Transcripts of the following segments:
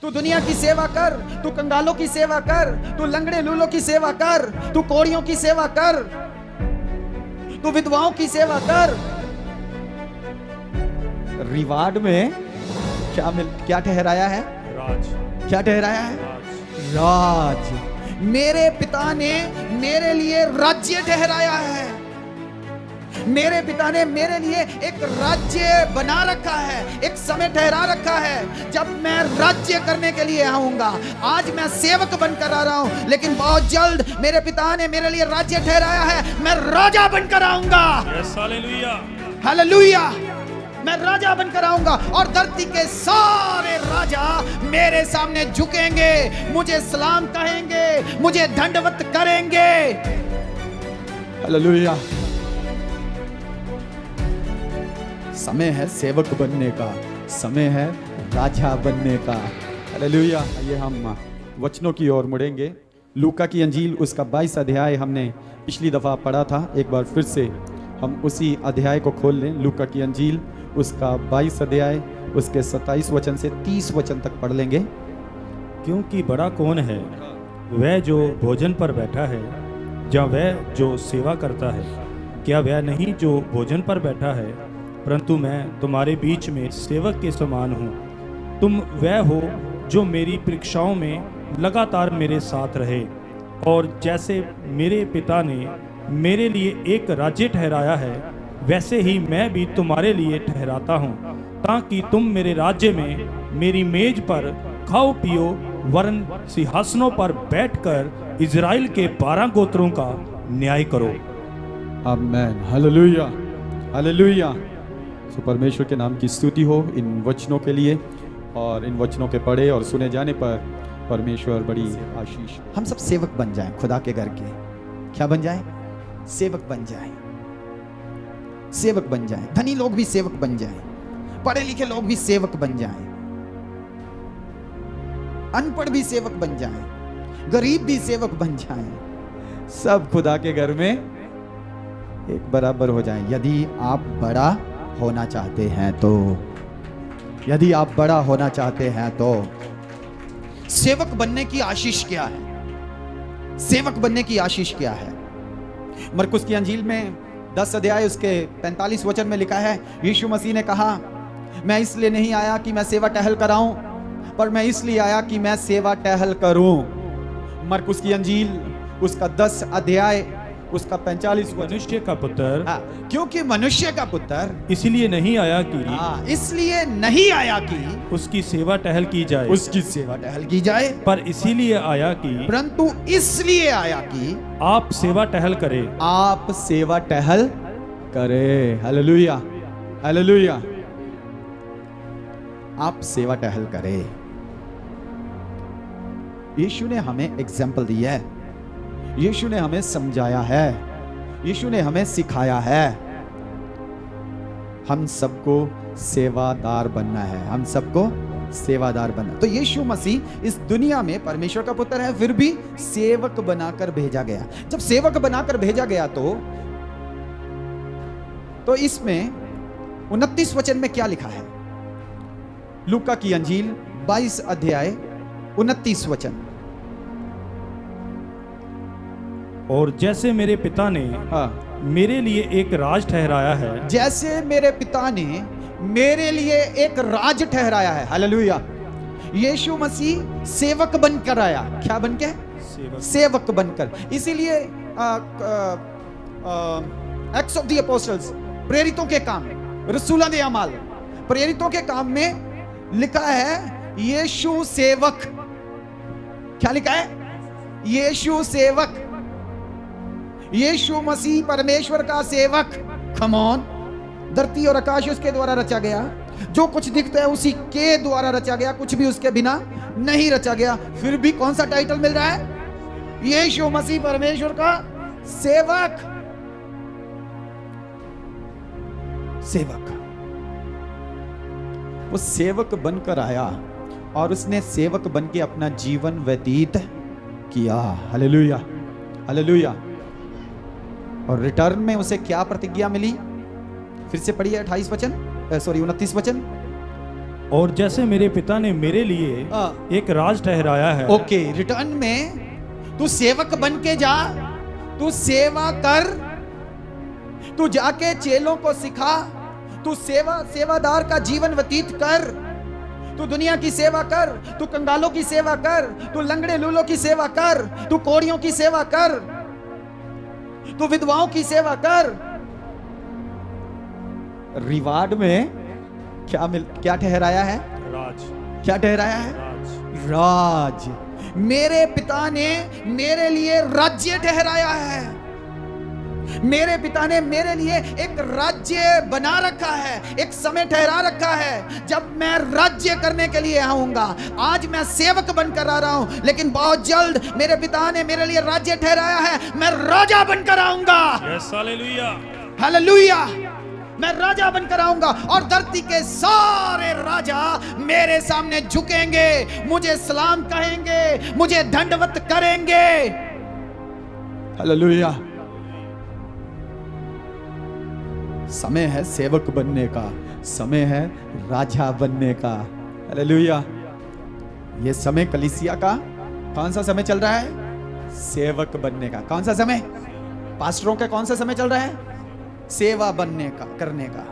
तू दुनिया की सेवा कर, तू कंगालों की सेवा कर, तू लंगड़े लूलों की सेवा कर, तू कोड़ियों की सेवा कर, तू विधवाओं की सेवा कर। रिवार्ड में क्या ठहराया है? राज। क्या ठहराया है? राज। मेरे पिता ने मेरे लिए राज्य ठहराया है। मेरे पिता ने मेरे लिए एक राज्य बना रखा है, एक समय ठहरा रखा है जब मैं राज्य करने के लिए आऊंगा। आज मैं सेवक बनकर आ रहा हूं, लेकिन बहुत जल्द मेरे पिता ने मेरे लिए राज्य ठहराया है, मैं राजा बनकर आऊंगा। Yes, hallelujah. हालेलुया। मैं राजा बनकर आऊंगा और धरती के सारे राजा मेरे सामने झुकेंगे, मुझे सलाम कहेंगे, मुझे दंडवत करेंगे। हालेलुया। समय है सेवक बनने का, समय है राजा बनने का। हालेलुया। आइए हम वचनों की ओर मुड़ेंगे। लूका की अंजील उसका 22 अध्याय हमने पिछली दफा पढ़ा था, एक बार फिर से हम उसी अध्याय को खोल लें। लूका की अंजील उसका 22 अध्याय उसके 27 वचन से 30 वचन तक पढ़ लेंगे। क्योंकि बड़ा कौन है, वह जो भोजन पर बैठा है या वह जो सेवा करता है? क्या वह नहीं जो भोजन पर बैठा है? परंतु मैं तुम्हारे बीच में सेवक के समान हूँ। तुम वह हो जो मेरी परीक्षाओं में लगातार मेरे साथ रहे, और जैसे मेरे पिता ने मेरे लिए एक राज्य ठहराया है, वैसे ही मैं भी तुम्हारे लिए ठहराता हूँ, ताकि तुम मेरे राज्य में मेरी मेज पर खाओ पियो, वरन सिंहासनों पर बैठकर इजराइल के 12 गोत्रों का न्याय करो। आमीन। हालेलुया। हालेलुया। सो परमेश्वर के नाम की स्तुति हो इन वचनों के लिए, और इन वचनों के पढ़े और सुने जाने पर परमेश्वर बड़ी आशीष। हम सब सेवक बन जाएं खुदा के घर के। क्या बन जाएं? सेवक बन जाएं। सेवक बन जाएं। धनी लोग भी सेवक बन जाएं, पढ़े लिखे लोग भी सेवक बन जाएं, अनपढ़ भी सेवक बन जाएं, गरीब भी सेवक बन जाएं। सब खुदा के घर में एक बराबर हो जाएं। यदि आप बड़ा होना चाहते हैं तो, यदि आप बड़ा होना चाहते हैं तो सेवक बनने की आशीष क्या है? सेवक बनने की आशीष क्या है? मरकुस की अंजील में 10 अध्याय उसके 45 वचन में लिखा है, यीशु मसीह ने कहा, मैं इसलिए नहीं आया कि मैं सेवा टहल कराऊं, पर मैं इसलिए आया कि मैं सेवा टहल करूं। मरकुस की अंजील उसका 10 अध्याय उसका 45 वचन। मनुष्य का पुत्र, क्योंकि मनुष्य का पुत्र इसलिए नहीं आया कि, इसलिए नहीं आया कि उसकी सेवा टहल की जाए, उसकी सेवा टहल की जाए, पर इसीलिए आया कि, परंतु इसलिए आया कि आप सेवा टहल करे। आप सेवा टहल करे। हालेलुया। हालेलुया। आप सेवा टहल करे। यीशु ने हमें एग्जाम्पल दिया है, यीशु ने हमें समझाया है, यीशु ने हमें सिखाया है। हम सबको सेवादार बनना है, हम सबको सेवादार बनना। तो यीशु मसीह इस दुनिया में परमेश्वर का पुत्र है, फिर भी सेवक बनाकर भेजा गया। जब सेवक बनाकर भेजा गया तो इसमें 29 वचन में क्या लिखा है? लूका की अंजील 22 अध्याय 29 वचन। और जैसे मेरे पिता ने मेरे लिए एक राज ठहराया है, जैसे मेरे पिता ने मेरे लिए एक राज ठहराया है। हालेलुया। यीशु मसीह सेवक बनकर आया। क्या बनके? सेवक बनकर। इसीलिए एक्ट्स ऑफ द अपोस्टल्स, प्रेरितों के काम, रसूलां दे अमाल, प्रेरितों के काम में लिखा है यीशु सेवक। क्या लिखा है? यीशु सेवक। यीशु मसीह परमेश्वर का सेवक। Come on. धरती और आकाश उसके द्वारा रचा गया, जो कुछ दिखता है उसी के द्वारा रचा गया, कुछ भी उसके बिना नहीं रचा गया। फिर भी कौन सा टाइटल मिल रहा है? यीशु मसीह परमेश्वर का सेवक। सेवक। वो सेवक बनकर आया और उसने सेवक बनके अपना जीवन व्यतीत किया। हालेलुया। हालेलुया। और रिटर्न में उसे क्या प्रतिज्ञा मिली? फिर से पढ़िए 28 वचन, 29 वचन। और जैसे मेरे पिता ने मेरे लिए एक राज ठहराया है। ओके, रिटर्न में तू सेवक बन के जा, तू सेवा कर, तू जाके चेलों को सिखा, तू सेवादार का जीवन व्यतीत कर, तू दुनिया की सेवा कर, तू कंगालों की सेवा कर, तू लंगड़े लूलों की सेवा कर, तू कोड़ियों की सेवा कर, तू विधवाओं की सेवा कर। रिवार्ड में क्या ठहराया है? राज। क्या ठहराया है? राज। मेरे पिता ने मेरे लिए राज्य ठहराया है। मेरे पिता ने मेरे लिए एक राज्य बना रखा है, एक समय ठहरा रखा है जब मैं राज्य करने के लिए आऊंगा। आज मैं सेवक बनकर आ रहा हूं, लेकिन बहुत जल्द मेरे पिता ने मेरे लिए राज्य ठहराया है, मैं राजा बनकर आऊंगा। Yes, hallelujah, hallelujah. मैं राजा बनकर आऊंगा और धरती के सारे राजा मेरे सामने झुकेंगे, मुझे सलाम कहेंगे, मुझे दंडवत करेंगे। हालेलुया। समय है सेवक बनने का, समय है राजा बनने का। हालेलुया। ये समय कलीसिया का कौन सा समय चल रहा है? सेवक बनने का। कौन सा समय? पास्टरों का कौन सा समय चल रहा है? सेवा बनने का, करने का।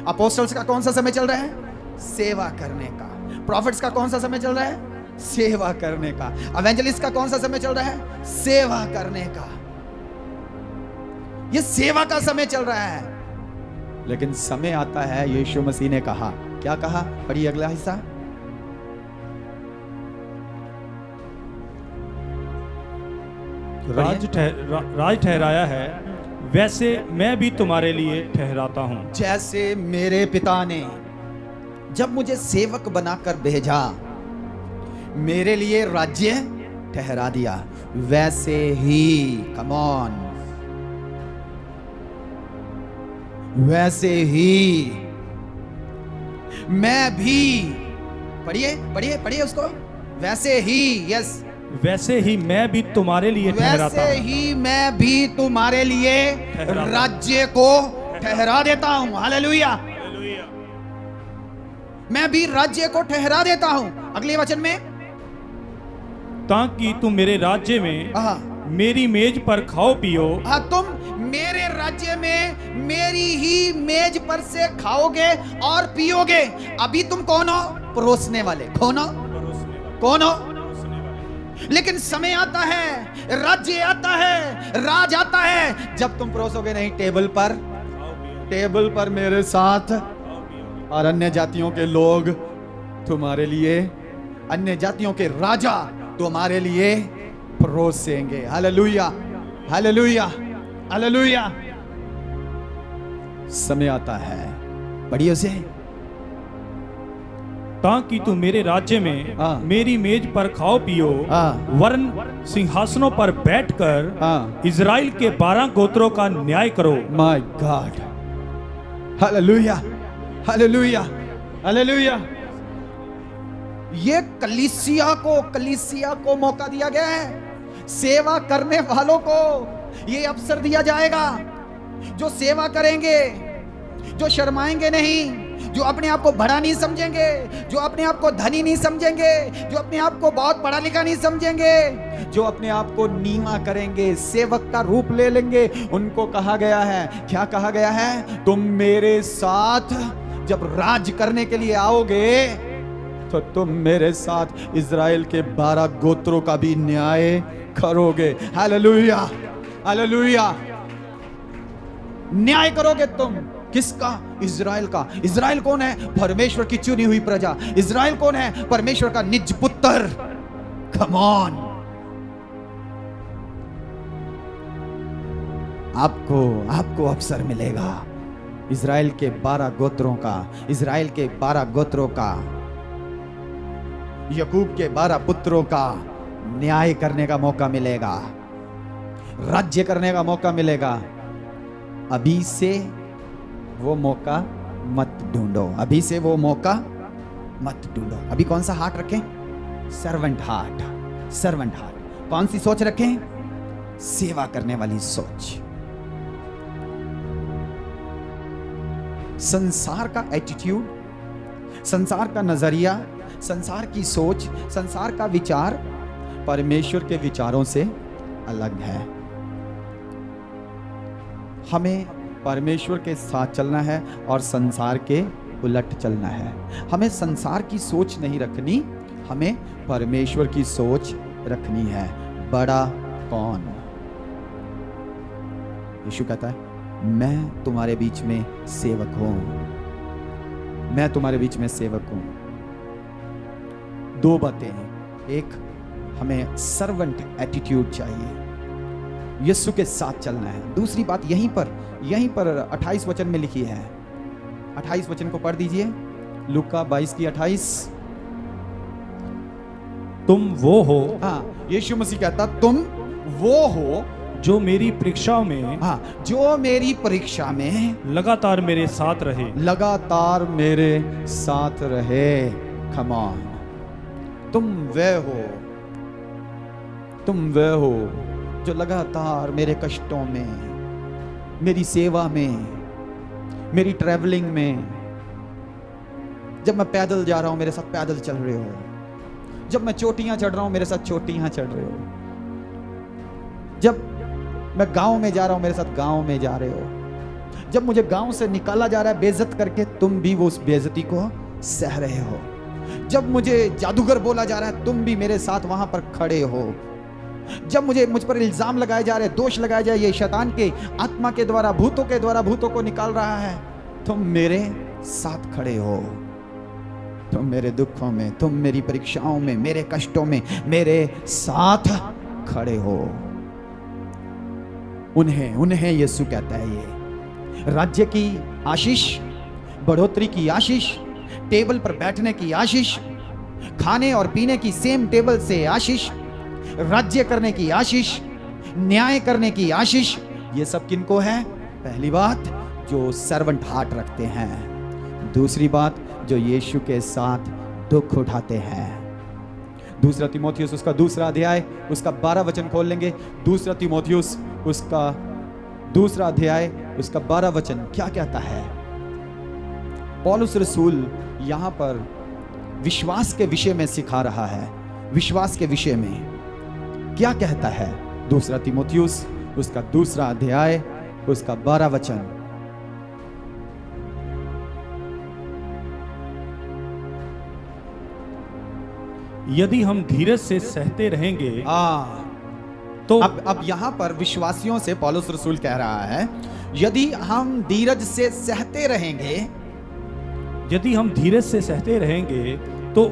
अपोस्टल्स का कौन सा समय चल रहा है? सेवा करने का। प्रॉफिट्स का कौन सा समय चल रहा है? सेवा करने का। एवेंजलिस्ट का कौन सा समय चल रहा है? सेवा करने का। ये सेवा का समय चल रहा है। लेकिन समय आता है, यीशु मसीह ने कहा, क्या कहा? पढ़िए अगला हिस्सा। राज ठहराया है, वैसे मैं भी तुम्हारे लिए ठहराता हूं। जैसे मेरे पिता ने जब मुझे सेवक बनाकर भेजा, मेरे लिए राज्य ठहरा दिया, वैसे ही, कम ऑन, वैसे ही मैं भी, पढ़िए पढ़िए पढ़िए उसको, वैसे ही, यस, वैसे ही मैं भी तुम्हारे लिए ठहराता हूं। वैसे ही मैं भी तुम्हारे लिए राज्य को ठहरा देता हूं। हालेलुया। मैं भी राज्य को ठहरा देता हूं। अगले वचन में, ताकि तुम मेरे राज्य में मेरी मेज पर खाओ पियो। तुम मेरे राज्य में मेरी ही मेज पर से खाओगे और पियोगे। अभी तुम कौन हो? परोसने वाले। कौन हो? कौन हो? लेकिन समय आता है, राज्य आता है, राज आता है, जब तुम परोसोगे नहीं, टेबल पर मेरे साथ, और अन्य जातियों के लोग तुम्हारे लिए, अन्य जातियों के राजा तुम्हारे लिए परोसेंगे। Hallelujah, hallelujah, hallelujah. समय आता है, पढ़िए उसे, ताकि तुम मेरे राज्य में मेरी मेज पर खाओ पियो, वरन सिंहासनों पर बैठकर इजराइल के 12 गोत्रों का न्याय करो। My God, hallelujah, hallelujah, hallelujah. ये कलीसिया को मौका दिया गया है। सेवा करने वालों को ये अवसर दिया जाएगा, जो सेवा करेंगे, जो शर्माएंगे नहीं, जो अपने आप को बड़ा नहीं समझेंगे, जो अपने आप को धनी नहीं समझेंगे, जो अपने आप को बहुत पढ़ा लिखा नहीं समझेंगे, जो अपने आप को नीवा करेंगे, सेवक का रूप ले लेंगे। उनको कहा गया है, क्या कहा गया है? तुम मेरे साथ जब राज करने के लिए आओगे, तो तुम मेरे साथ इजराइल के 12 गोत्रों का भी न्याय करोगे। Hallelujah, hallelujah. न्याय करोगे तुम। किसका? इजराइल का। इजराइल कौन है? परमेश्वर की चुनी हुई प्रजा। इजराइल कौन है? परमेश्वर का निज पुत्र। Come on. आपको अवसर मिलेगा इजराइल के 12 गोत्रों का, इजराइल के 12 गोत्रों का, याकूब के 12 पुत्रों का न्याय करने का मौका मिलेगा, राज्य करने का मौका मिलेगा। अभी से वो मौका मत ढूंढो, अभी से वो मौका मत ढूंढो। अभी कौन सा हार्ट रखें? Servant heart, servant heart. कौन सी सोच रखें? सेवा करने वाली सोच। संसार का एटीट्यूड, संसार का नजरिया, संसार की सोच, संसार का विचार परमेश्वर के विचारों से अलग है। हमें परमेश्वर के साथ चलना है और संसार के उलट चलना है। हमें संसार की सोच नहीं रखनी, हमें परमेश्वर की सोच रखनी है। बड़ा कौन? यीशु कहता है मैं तुम्हारे बीच में सेवक हूं, मैं तुम्हारे बीच में सेवक हूं। दो बातें हैं, एक हमें सर्वेंट एटीट्यूड चाहिए, यीशु के साथ चलना है। दूसरी बात यहीं पर 28 वचन में लिखी है। 28 वचन को पढ़ दीजिए, लूका 22 की 28। तुम वो हो, हाँ, यीशु मसीह कहता तुम वो हो जो मेरी परीक्षाओं में, हाँ, जो मेरी परीक्षा में लगातार मेरे साथ रहे, लगातार मेरे साथ रहे। कम ऑन, तुम वे हो जो लगातार मेरे कष्टों में, मेरी सेवा में, मेरी ट्रैवलिंग में, जब मैं पैदल जा रहा हूं मेरे साथ पैदल चल रहे हो, जब मैं चोटियां चढ़ रहा हूं मेरे साथ चोटियां चढ़ रहे हो, जब मैं गांव में जा रहा हूं मेरे साथ गांव में जा रहे हो, जब मुझे गांव से निकाला जा रहा है बेइज्जत करके, तुम भी वो उस बेइज्जती को सह रहे हो, जब मुझे जादूगर बोला जा रहा है तुम भी मेरे साथ वहां पर खड़े हो, जब मुझ पर इल्जाम लगाए जा रहे हैं, दोष लगाए जा रहे, ये शैतान के आत्मा के द्वारा, भूतों को निकाल रहा है, तुम मेरे साथ खड़े हो। तुम मेरे दुखों में, तुम मेरी परीक्षाओं में, मेरे कष्टों में मेरे साथ खड़े हो। उन्हें यीशु कहता है ये राज्य की आशीष, बढ़ोतरी की आशीष, टेबल पर बैठने की आशीष, खाने और पीने की सेम टेबल से आशीष, राज्य करने की आशीष, न्याय करने की आशीष, ये सब किनको है? पहली बात जो सर्वेंट हार्ट रखते हैं, दूसरी बात जो यीशु के साथ दुख उठाते हैं। दूसरा तीमुथियुस उसका दूसरा अध्याय उसका 12 वचन खोल लेंगे। दूसरा तीमुथियुस उसका दूसरा अध्याय उसका 12 वचन क्या कहता है? पौलुस रसूल यहां पर विश्वास के विषय में सिखा रहा है। विश्वास के विषय में क्या कहता है? दूसरा तीमुथियुस उसका दूसरा अध्याय उसका 12 वचन। यदि हम धीरज से सहते रहेंगे, तो अब यहां पर विश्वासियों से पौलुस रसूल कह रहा है यदि हम धीरज से सहते रहेंगे, यदि हम धीरज से सहते रहेंगे तो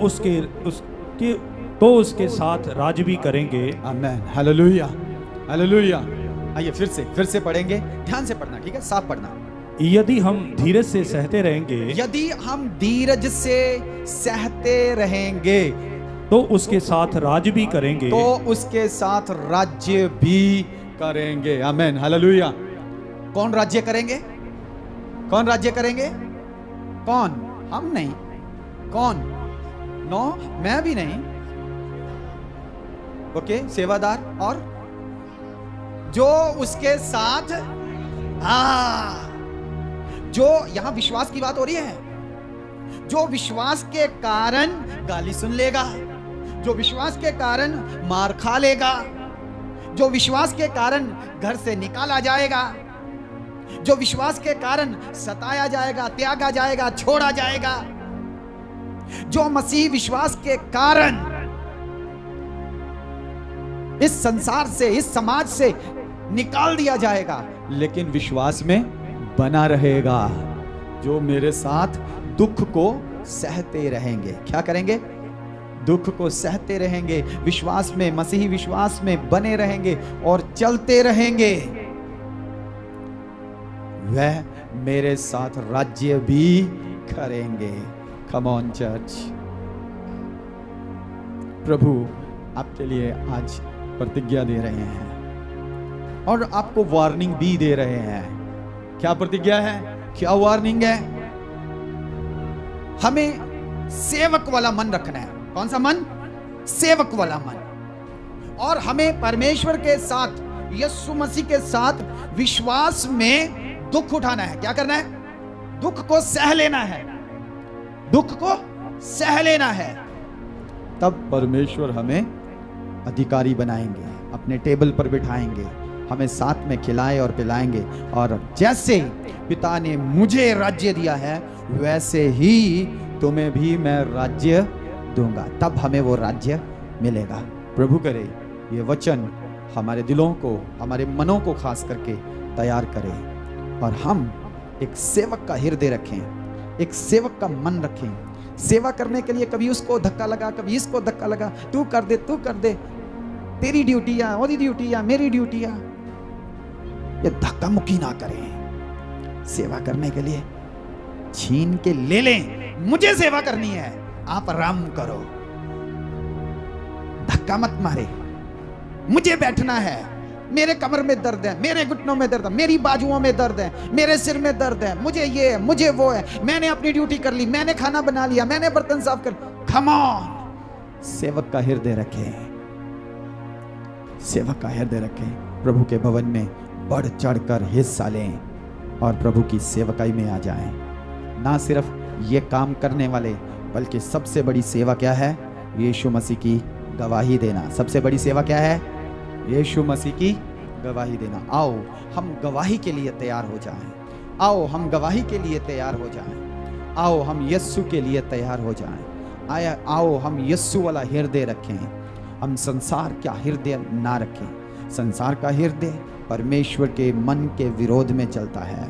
उसके साथ राज भी करेंगे। आमीन, हालेलुया, हालेलुया। आइए फिर से पढ़ेंगे, ध्यान से पढ़ना, ठीक है, साफ पढ़ना। यदि हम धीरज से सहते रहेंगे, यदि हम धीरज से सहते रहेंगे तो उसके साथ राज भी करेंगे, तो उसके साथ राज्य भी करेंगे। आमीन, हालेलुया। कौन राज्य करेंगे? कौन राज्य करेंगे? कौन? हम नहीं। कौन? नो, मैं भी नहीं। ओके, सेवादार और जो उसके साथ, जो यहां विश्वास की बात हो रही है, जो विश्वास के कारण गाली सुन लेगा, जो विश्वास के कारण मार खा लेगा, जो विश्वास के कारण घर से निकाला जाएगा, जो विश्वास के कारण सताया जाएगा, त्यागा जाएगा, छोड़ा जाएगा, जो मसीह विश्वास के कारण इस संसार से, इस समाज से निकाल दिया जाएगा, लेकिन विश्वास में बना रहेगा, जो मेरे साथ दुख को सहते रहेंगे। क्या करेंगे? दुख को सहते रहेंगे, विश्वास में, मसीही विश्वास में बने रहेंगे और चलते रहेंगे, वह मेरे साथ राज्य भी करेंगे। Come on church. प्रभु आपके लिए आज प्रतिज्ञा दे रहे हैं और आपको वार्निंग भी दे रहे हैं। क्या प्रतिज्ञा है? क्या वार्निंग है? हमें सेवक वाला मन रखना है। कौन सा मन? सेवक वाला मन। और हमें परमेश्वर के साथ, यीशु मसीह के साथ विश्वास में दुख उठाना है। क्या करना है? दुख को सह लेना है। दुख को सह लेना है, तब परमेश्वर हमें अधिकारी बनाएंगे, अपने टेबल पर बिठाएंगे, हमें साथ में खिलाए और पिलाएंगे। और जैसे पिता ने मुझे राज्य दिया है वैसे ही तुम्हें भी मैं राज्य दूंगा, तब हमें वो राज्य मिलेगा। प्रभु करे ये वचन हमारे दिलों को, हमारे मनों को खास करके तैयार करे और हम एक सेवक का हृदय रखें, एक सेवक का मन रखें। सेवा करने के लिए कभी उसको धक्का लगा, कभी इसको धक्का लगा, तू कर दे, तू कर दे, तेरी ड्यूटी या ओदी ड्यूटी या मेरी ड्यूटी या, ये धक्का मुक्की ना करें। सेवा करने के लिए छीन के ले लें, मुझे सेवा करनी है, आप आराम करो, धक्का मत मारे, मुझे बैठना है, मेरे कमर में दर्द है, मेरे घुटनों में दर्द है, मेरी बाजुओं में दर्द है, मेरे सिर में दर्द है, मुझे ये है, मुझे वो है, मैंने अपनी ड्यूटी कर ली, मैंने खाना बना लिया, मैंने बर्तन साफ कर। कम ऑन, सेवक का हृदय रखें, सेवक का हृदय रखें, प्रभु के भवन में बढ़ चढ़कर हिस्सा लें और प्रभु की सेवकाई में आ जाएं। ना सिर्फ ये काम करने वाले, बल्कि सबसे बड़ी सेवा क्या है? यीशु मसीह की गवाही देना। सबसे बड़ी सेवा क्या है? यीशु मसीह की गवाही देना। आओ हम गवाही के लिए तैयार हो जाएं, आओ हम गवाही के लिए तैयार हो जाएं, आओ हम यीशु के लिए तैयार हो जाएं, आओ हम यीशु वाला हृदय रखें, हम संसार का हृदय ना रखें। संसार का हृदय परमेश्वर के मन के विरोध में चलता है।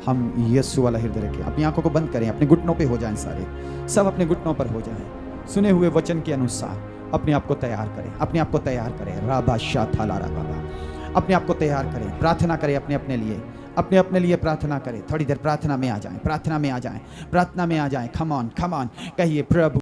हम यीशु वाला हृदय रखें। अपनी आंखों को बंद करें, अपने घुटनों पे हो जाएं, सारे सब अपने घुटनों पर हो जाएं। सुने हुए वचन के अनुसार अपने आप को तैयार करें, अपने आप को तैयार करें। राबा शाथाला राबा, अपने आप को तैयार करें, प्रार्थना करें अपने अपने लिए, अपने अपने लिए प्रार्थना करें। थोड़ी देर प्रार्थना में आ जाएं, प्रार्थना में आ जाएं, प्रार्थना में आ जाएं। कम ऑन कहिए, प्रभु